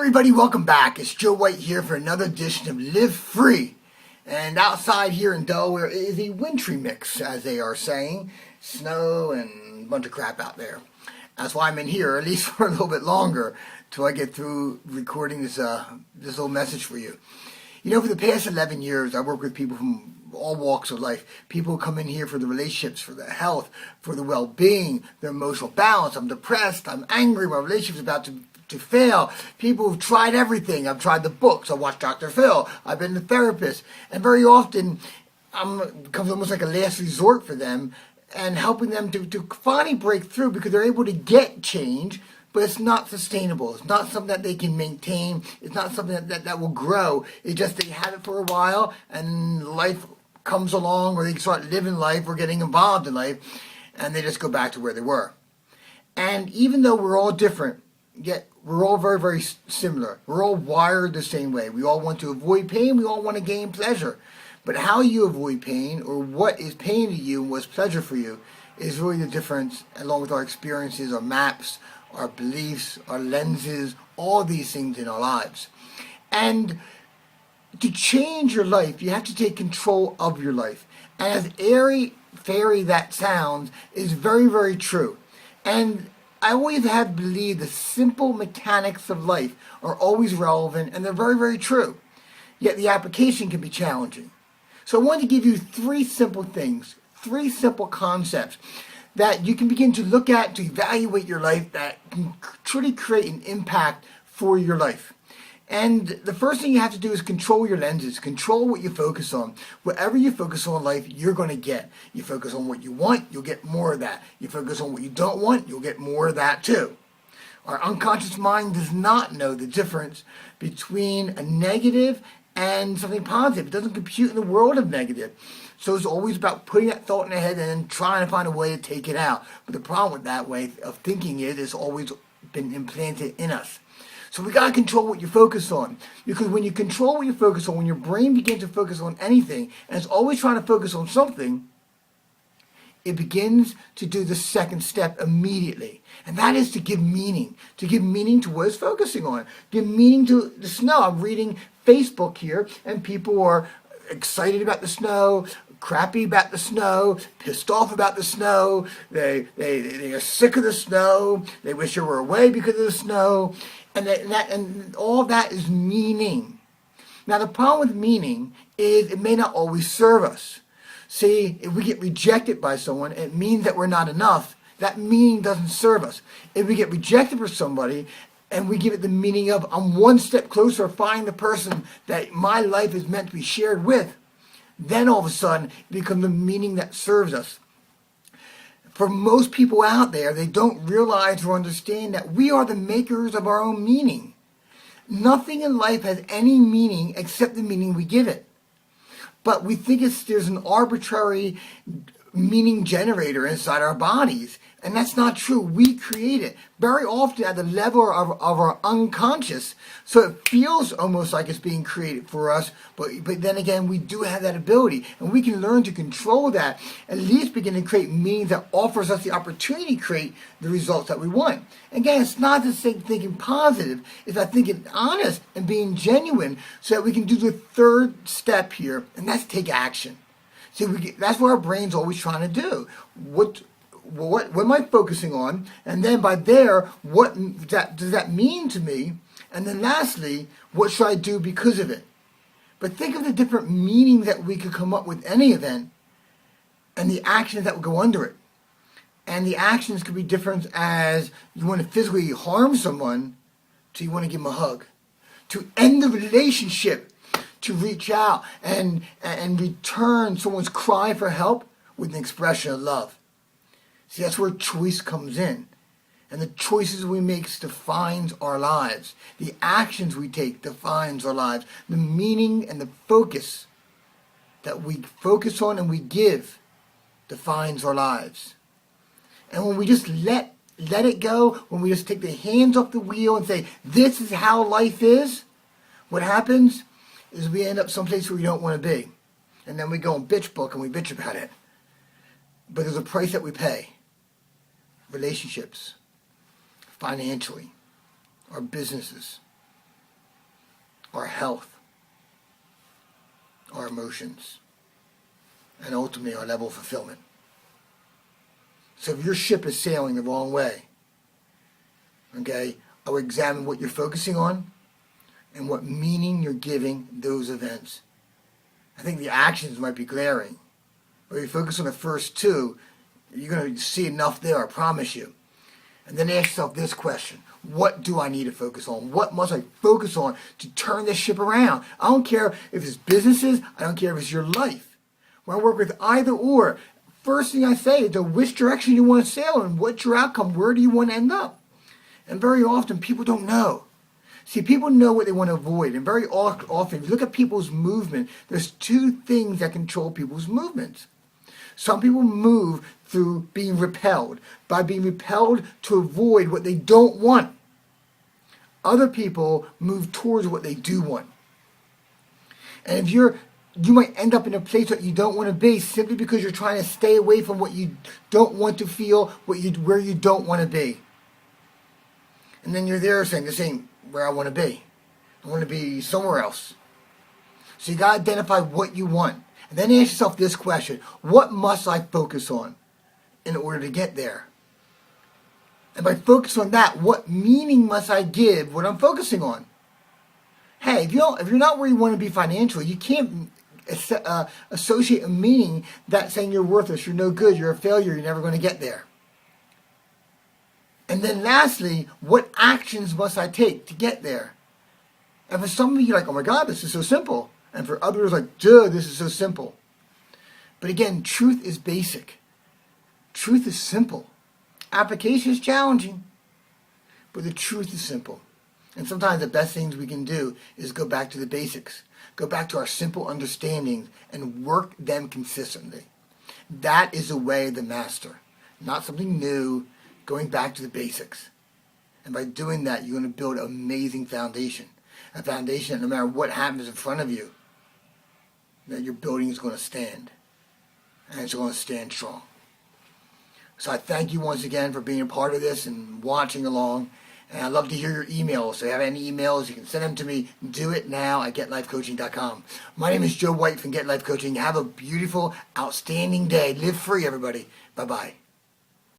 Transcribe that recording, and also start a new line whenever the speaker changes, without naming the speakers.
everybody, welcome back. It's Joe White here for another edition of Live Free. And outside here in Delaware is a wintry mix, as they are saying. Snow and a bunch of crap out there. That's why I'm in here, at least for a little bit longer, till I get through recording this little message for you. You know, for the past 11 years, I work with people from all walks of life. People who come in here for the relationships, for the health, for the well-being, their emotional balance. I'm depressed, I'm angry, my relationship's about to fail. People who've tried everything. I've tried the books. I watched Dr. Phil. I've been a therapist. And very often, it becomes almost like a last resort for them and helping them to finally break through because they're able to get change, but it's not sustainable. It's not something that they can maintain. It's not something that will grow. It's just they have it for a while and life comes along or they start living life or getting involved in life and they just go back to where they were. And even though we're all different, yet we're all very, very similar. We're all wired the same way. We all want to avoid pain. We all want to gain pleasure. But how you avoid pain or what is pain to you and what's pleasure for you is really the difference, along with our experiences, our maps, our beliefs, our lenses, all these things in our lives. And to change your life, you have to take control of your life. And as airy-fairy that sounds, is very, very true. And I always have believed the simple mechanics of life are always relevant and they're very, very true. Yet the application can be challenging. So I wanted to give you three simple things, three simple concepts that you can begin to look at to evaluate your life that can truly create an impact for your life. And the first thing you have to do is control your lenses, control what you focus on. Whatever you focus on in life, you're going to get. You focus on what you want, you'll get more of that. You focus on what you don't want, you'll get more of that too. Our unconscious mind does not know the difference between a negative and something positive. It doesn't compute in the world of negative. So it's always about putting that thought in the head and then trying to find a way to take it out. But the problem with that way of thinking is always been implanted in us. So we got to control what you focus on. Because when you control what you focus on, when your brain begins to focus on anything, and it's always trying to focus on something, it begins to do the second step immediately. And that is to give meaning. To give meaning to what it's focusing on. Give meaning to the snow. I'm reading Facebook here, and people are excited about the snow, crappy about the snow, pissed off about the snow, they are sick of the snow, they wish they were away because of the snow, and all that is meaning. Now the problem with meaning is it may not always serve us. See, if we get rejected by someone, it means that we're not enough. That meaning doesn't serve us. If we get rejected for somebody, and we give it the meaning of, I'm one step closer to finding the person that my life is meant to be shared with, then all of a sudden it becomes the meaning that serves us. For most people out there, they don't realize or understand that we are the makers of our own meaning. Nothing in life has any meaning except the meaning we give it. But we think there's an arbitrary meaning generator inside our bodies. And that's not true. We create it very often at the level of our unconscious. So it feels almost like it's being created for us. But then again, we do have that ability. And we can learn to control that. At least begin to create meaning that offers us the opportunity to create the results that we want. Again, it's not just thinking positive. It's about thinking honest and being genuine so that we can do the third step here. And that's take action. See, that's what our brain's always trying to do. What am I focusing on? And then by there, what does that mean to me? And then lastly, what should I do because of it? But think of the different meanings that we could come up with any event and the actions that would go under it. And the actions could be different as you want to physically harm someone to you want to give them a hug. To end the relationship, to reach out and return someone's cry for help with an expression of love. See, that's where choice comes in. And the choices we make defines our lives. The actions we take defines our lives. The meaning and the focus that we focus on and we give defines our lives. And when we just let it go, when we just take the hands off the wheel and say, this is how life is, what happens is we end up someplace where we don't want to be. And then we go and bitch book and we bitch about it. But there's a price that we pay. Relationships, financially, our businesses, our health, our emotions, and ultimately our level of fulfillment. So if your ship is sailing the wrong way, okay, I would examine what you're focusing on and what meaning you're giving those events. I think the actions might be glaring, but if you focus on the first two, you're going to see enough there, I promise you. And then ask yourself this question: what do I need to focus on? What must I focus on to turn this ship around? I don't care if it's businesses, I don't care if it's your life. When I work with either or, first thing I say is which direction you want to sail in, what's your outcome, where do you want to end up? And very often people don't know. See, people know what they want to avoid, and very often, if you look at people's movement, there's two things that control people's movements. Some people move through being repelled, by being repelled to avoid what they don't want. Other people move towards what they do want. And if you might end up in a place that you don't want to be simply because you're trying to stay away from what you don't want to feel, where you don't want to be. And then you're there saying, this ain't where I want to be. I want to be somewhere else. So you got to identify what you want. And then ask yourself this question: what must I focus on in order to get there? And by focus on that, what meaning must I give what I'm focusing on? Hey, if you're not where you want to be financially, you can't associate a meaning that saying you're worthless, you're no good, you're a failure, you're never going to get there. And then lastly, what actions must I take to get there? And for some of you, you're like, oh my God, this is so simple. And for others, like, duh, this is so simple. But again, truth is basic. Truth is simple. Application is challenging, but the truth is simple. And sometimes the best things we can do is go back to the basics. Go back to our simple understandings and work them consistently. That is the way of the master. Not something new, going back to the basics. And by doing that, you're going to build an amazing foundation. A foundation that no matter what happens in front of you, that your building is going to stand. And it's going to stand strong. So I thank you once again for being a part of this and watching along. And I'd love to hear your emails. So if you have any emails, you can send them to me. Do it now at GetLifeCoaching.com. My name is Joe White from Get Life Coaching. Have a beautiful, outstanding day. Live free, everybody. Bye-bye.